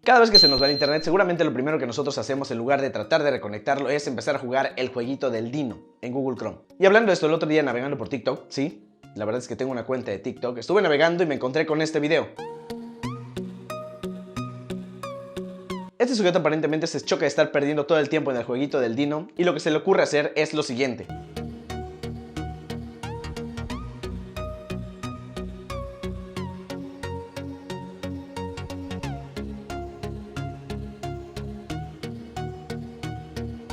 Cada vez que se nos va el internet, seguramente lo primero que nosotros hacemos en lugar de tratar de reconectarlo es empezar a jugar el jueguito del Dino en Google Chrome. Y hablando de esto, el otro día navegando por TikTok, sí, la verdad es que tengo una cuenta de TikTok, estuve navegando y me encontré con este video. Este sujeto aparentemente se choca de estar perdiendo todo el tiempo en el jueguito del Dino y lo que se le ocurre hacer es lo siguiente.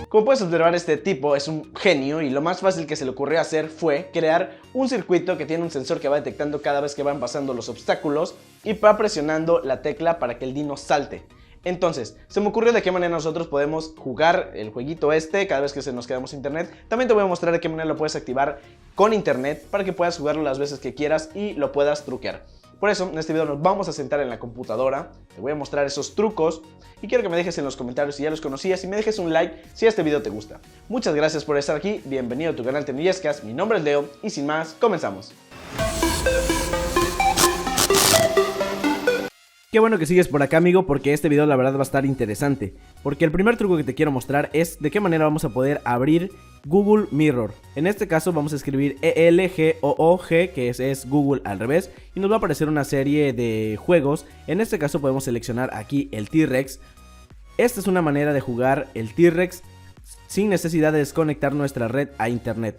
Como puedes observar, este tipo es un genio y lo más fácil que se le ocurrió hacer fue crear un circuito que tiene un sensor que va detectando cada vez que van pasando los obstáculos y va presionando la tecla para que el Dino salte. Entonces, se me ocurrió de qué manera nosotros podemos jugar el jueguito este cada vez que se nos quedamos internet. También te voy a mostrar de qué manera lo puedes activar con internet para que puedas jugarlo las veces que quieras y lo puedas truquear. Por eso, en este video nos vamos a sentar en la computadora, te voy a mostrar esos trucos y quiero que me dejes en los comentarios si ya los conocías y me dejes un like si este video te gusta. Muchas gracias por estar aquí, bienvenido a tu canal Tecnoyescas, mi nombre es Leo y sin más, comenzamos. Qué bueno que sigues por acá, amigo, porque este video la verdad va a estar interesante. Porque el primer truco que te quiero mostrar es de qué manera vamos a poder abrir Google Mirror. En este caso vamos a escribir ELGOOG, que es Google al revés, y nos va a aparecer una serie de juegos. En este caso podemos seleccionar aquí el T-Rex. Esta es una manera de jugar el T-Rex sin necesidad de desconectar nuestra red a internet.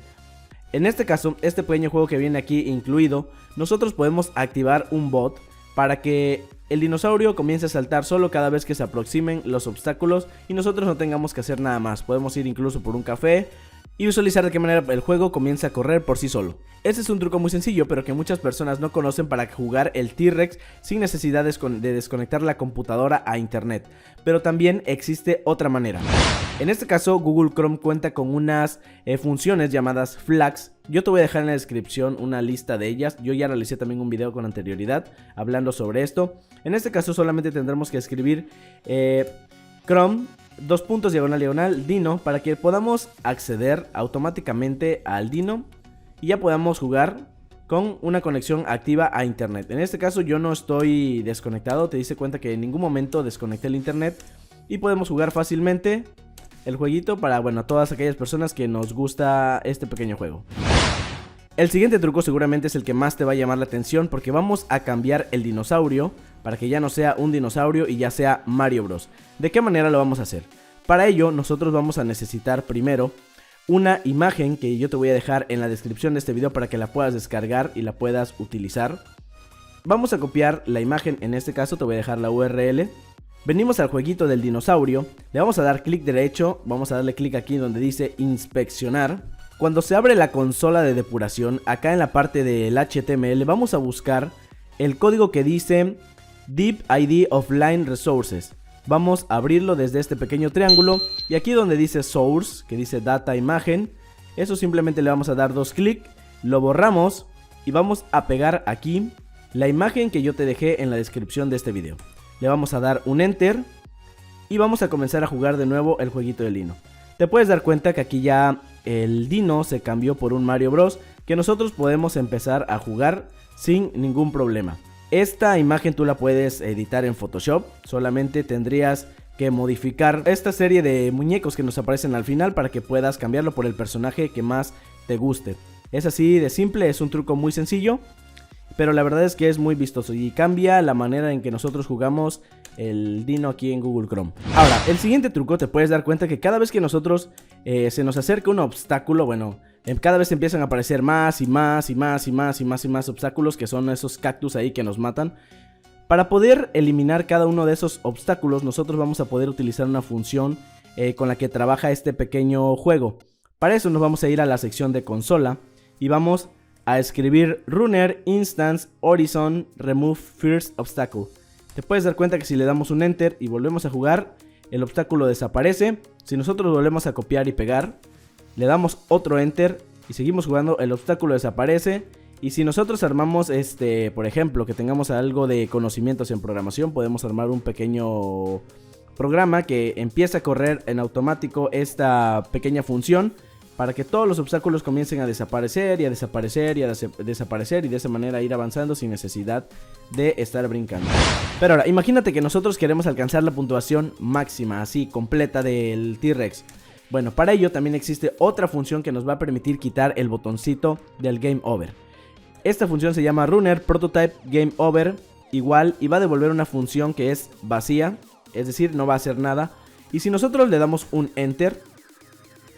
En este caso, este pequeño juego que viene aquí incluido, nosotros podemos activar un bot para que el dinosaurio comience a saltar solo cada vez que se aproximen los obstáculos y nosotros no tengamos que hacer nada más. Podemos ir incluso por un café y visualizar de qué manera el juego comienza a correr por sí solo. Este es un truco muy sencillo, pero que muchas personas no conocen para jugar el T-Rex sin necesidad de desconectar la computadora a internet. Pero también existe otra manera. En este caso, Google Chrome cuenta con unas funciones llamadas flags. Yo te voy a dejar en la descripción una lista de ellas. Yo ya realicé también un video con anterioridad hablando sobre esto. En este caso solamente tendremos que escribir Chrome // Dino para que podamos acceder automáticamente al Dino y ya podamos jugar con una conexión activa a internet. En este caso yo no estoy desconectado, te diste cuenta que en ningún momento desconecté el internet y podemos jugar fácilmente el jueguito para, bueno, todas aquellas personas que nos gusta este pequeño juego. El siguiente truco seguramente es el que más te va a llamar la atención porque vamos a cambiar el dinosaurio para que ya no sea un dinosaurio y ya sea Mario Bros. ¿De qué manera lo vamos a hacer? Para ello nosotros vamos a necesitar primero una imagen que yo te voy a dejar en la descripción de este video para que la puedas descargar y la puedas utilizar. Vamos a copiar la imagen, en este caso te voy a dejar la URL. Venimos al jueguito del dinosaurio, le vamos a dar clic derecho, vamos a darle clic aquí donde dice inspeccionar. Cuando se abre la consola de depuración, acá en la parte del HTML vamos a buscar el código que dice Deep ID Offline Resources. Vamos a abrirlo desde este pequeño triángulo y aquí donde dice Source, que dice Data Imagen, eso simplemente le vamos a dar dos clics, lo borramos y vamos a pegar aquí la imagen que yo te dejé en la descripción de este video. Le vamos a dar un Enter y vamos a comenzar a jugar de nuevo el jueguito del Dino. Te puedes dar cuenta que aquí ya el Dino se cambió por un Mario Bros. Que nosotros podemos empezar a jugar sin ningún problema. Esta imagen tú la puedes editar en Photoshop, solamente tendrías que modificar esta serie de muñecos que nos aparecen al final para que puedas cambiarlo por el personaje que más te guste. Es así de simple, es un truco muy sencillo, pero la verdad es que es muy vistoso y cambia la manera en que nosotros jugamos el Dino aquí en Google Chrome. Ahora, el siguiente truco, te puedes dar cuenta que cada vez que nosotros se nos acerca un obstáculo, bueno, cada vez empiezan a aparecer más y más y más y más y más y más obstáculos, que son esos cactus ahí que nos matan. Para poder eliminar cada uno de esos obstáculos, nosotros vamos a poder utilizar una función con la que trabaja este pequeño juego. Para eso nos vamos a ir a la sección de consola y vamos a escribir Runner Instance Horizon Remove First Obstacle. Te puedes dar cuenta que si le damos un Enter y volvemos a jugar, el obstáculo desaparece. Si nosotros volvemos a copiar y pegar, le damos otro Enter y seguimos jugando, el obstáculo desaparece. Y si nosotros armamos por ejemplo, que tengamos algo de conocimientos en programación, podemos armar un pequeño programa que empieza a correr en automático esta pequeña función para que todos los obstáculos comiencen a desaparecer y a desaparecer y a desaparecer, y de esa manera ir avanzando sin necesidad de estar brincando. Pero ahora, imagínate que nosotros queremos alcanzar la puntuación máxima, así, completa del T-Rex. Bueno, para ello también existe otra función que nos va a permitir quitar el botoncito del Game Over. Esta función se llama Runner Prototype Game Over, igual, y va a devolver una función que es vacía, es decir, no va a hacer nada. Y si nosotros le damos un Enter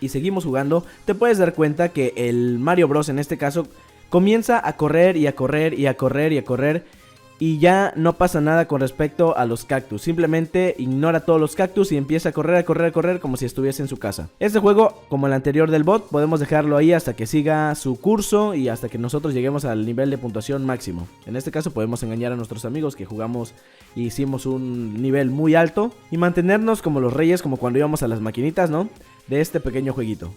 y seguimos jugando, te puedes dar cuenta que el Mario Bros en este caso comienza a correr y a correr y a correr y a correr, y ya no pasa nada con respecto a los cactus. Simplemente ignora todos los cactus y empieza a correr, a correr, a correr como si estuviese en su casa. Este juego, como el anterior del bot, podemos dejarlo ahí hasta que siga su curso y hasta que nosotros lleguemos al nivel de puntuación máximo. En este caso podemos engañar a nuestros amigos que jugamos y hicimos un nivel muy alto y mantenernos como los reyes, como cuando íbamos a las maquinitas, ¿no? De este pequeño jueguito.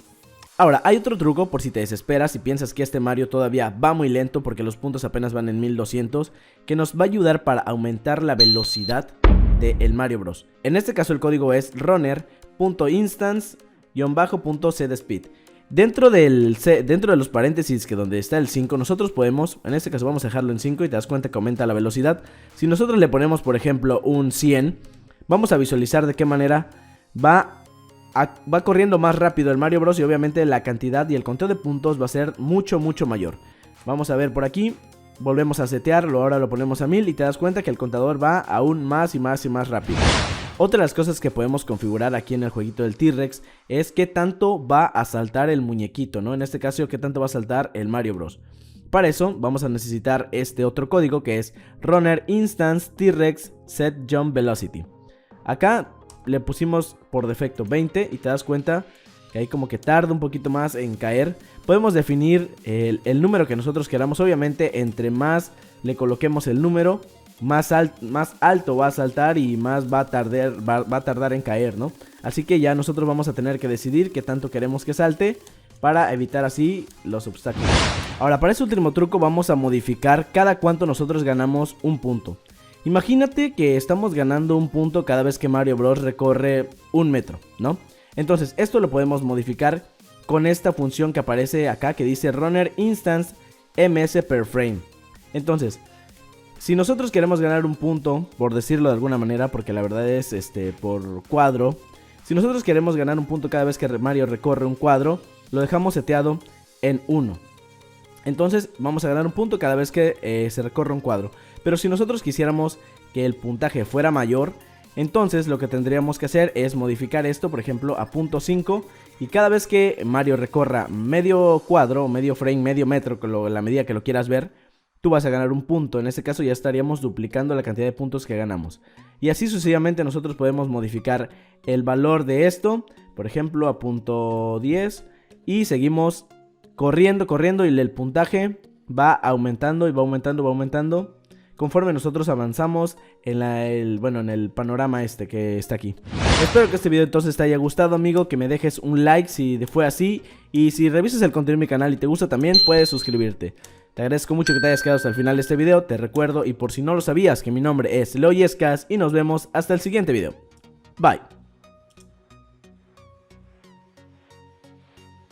Ahora, hay otro truco por si te desesperas y piensas que este Mario todavía va muy lento porque los puntos apenas van en 1200, que nos va a ayudar para aumentar la velocidad del Mario Bros. En este caso el código es runner.instance_cdspeed. Dentro de los paréntesis que donde está el 5, nosotros podemos, en este caso vamos a dejarlo en 5 y te das cuenta que aumenta la velocidad. Si nosotros le ponemos, por ejemplo, un 100, vamos a visualizar de qué manera va corriendo más rápido el Mario Bros. Y obviamente la cantidad y el conteo de puntos va a ser mucho mayor. Vamos a ver por aquí, volvemos a setearlo, ahora lo ponemos a 1000 y te das cuenta que el contador va aún más y más rápido. Otra de las cosas que podemos configurar aquí en el jueguito del T-Rex es qué tanto va a saltar el muñequito, ¿no? En este caso, qué tanto va a saltar el Mario Bros. Para eso vamos a necesitar este otro código que es Runner Instance T-Rex Set Jump Velocity. Acá le pusimos por defecto 20 y te das cuenta que ahí como que tarda un poquito más en caer. Podemos definir el número que nosotros queramos. Obviamente entre más le coloquemos el número, más alto va a saltar y más va a tardar en caer, ¿no? Así que ya nosotros vamos a tener que decidir qué tanto queremos que salte para evitar así los obstáculos. Ahora, para ese último truco vamos a modificar cada cuánto nosotros ganamos un punto. Imagínate que estamos ganando un punto cada vez que Mario Bros recorre 1 metro, ¿no? Entonces esto lo podemos modificar con esta función que aparece acá que dice Runner Instance ms per frame. Entonces, si nosotros queremos ganar un punto, por decirlo de alguna manera, porque la verdad es por cuadro, si nosotros queremos ganar un punto cada vez que Mario recorre un cuadro, lo dejamos seteado en 1. Entonces vamos a ganar un punto cada vez que se recorre un cuadro. Pero si nosotros quisiéramos que el puntaje fuera mayor, entonces lo que tendríamos que hacer es modificar esto, por ejemplo, a 0.5. Y cada vez que Mario recorra medio cuadro, medio frame, medio metro, con la medida que lo quieras ver, tú vas a ganar un punto. En este caso ya estaríamos duplicando la cantidad de puntos que ganamos. Y así sucesivamente nosotros podemos modificar el valor de esto, por ejemplo, a 0.10. Y seguimos corriendo y el puntaje va aumentando y va aumentando conforme nosotros avanzamos en el panorama que está aquí. Espero que este video entonces te haya gustado, amigo, que me dejes un like si fue así, y si revisas el contenido de mi canal y te gusta también puedes suscribirte. Te agradezco mucho que te hayas quedado hasta el final de este video. Te recuerdo, y por si no lo sabías, que mi nombre es Leo Yescas y nos vemos hasta el siguiente video. Bye.